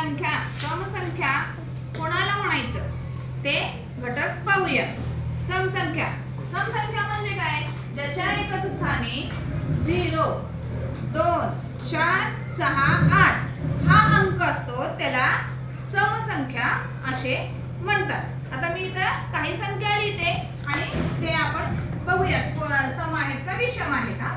समसंख्या कोणाला म्हणायचं ते घटक पाहूया. समसंख्या म्हणजे काय? ज्याच्या एकक स्थानी 0, 2, 4, 6, 8 हा अंक असतो त्याला समसंख्या असे म्हणतात. आता मी इथं काही संख्या लिहिते आणि ते आपण बघूयात सम आहेत का विषम आहेत. हा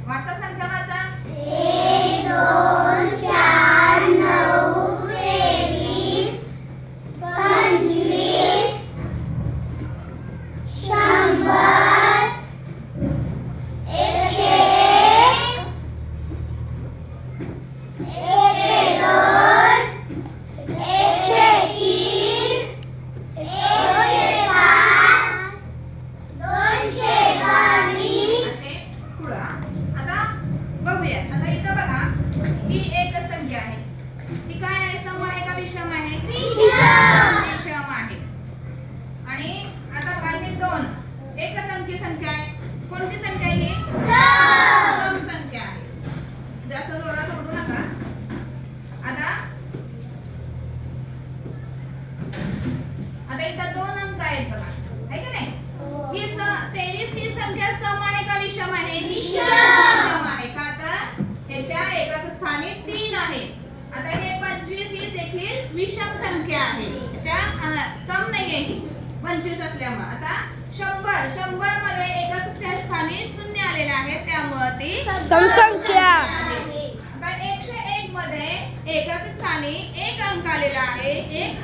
वाचा संख्या वाचा. 1, 2, 4, 9, 23, 25, 100, 101, 102, 103, 105, 222. असे पुढं. आता बघूया. आता इथं बघा ही एकच संख्या आहे. ही काय आहे? सम आहे का विषम आहे? विषम आहे. आणि आता बघा ही 2 एकच अंकी संख्या आहे. कोणती संख्या आहे ही? सम संख्या आहे. जास्त जोरात ओढू नका. आता इथं 2 अंक आहेत बघा, आहे का नाही? ही 23 ही संख्या सम आहे का विषम आहे? विषम आहे का? आता ह्याच्या एकक स्थानी 3 आहे. आता हे 25 ही देखील विषम संख्या आहे. ह्याच्या सम नाही आहे ही 25 असल्यामुळे. आता 100 मध्ये एकक स्थानी 0 आलेले आहे त्यामुळे ती समसंख्या आहे. आता 101 मध्ये एकक स्थानी 1 अंक आलेला आहे. 1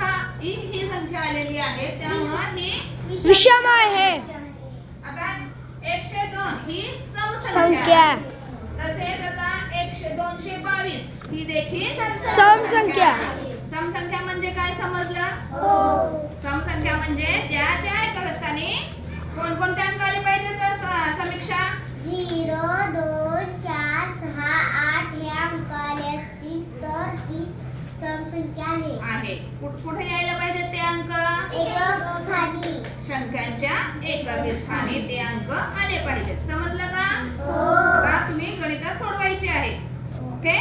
ही संख्या आलेली आहे त्यामुळे ही विषम आहे. आता 102 ही संख्या समसंख्या. तसेच आता 222 ही देखील समसंख्या. समसंख्या म्हणजे काय समजलं? समसंख्या म्हणजे ज्या एकक स्थानी कोणकोणते अंक आले पाहिजेत समीक्षा? 0, 2, 4, 6, 8 हे अंक आले असतील तर ती समसंख्या आहे. कुठे यायला पाहिजे ते अंक? एकक स्थानी. संख्यांच्या एकक स्थानी ते अंक आले पाहिजेत. समजलं का? हो. तुम्ही गणित सोडवायचे आहे. ओके.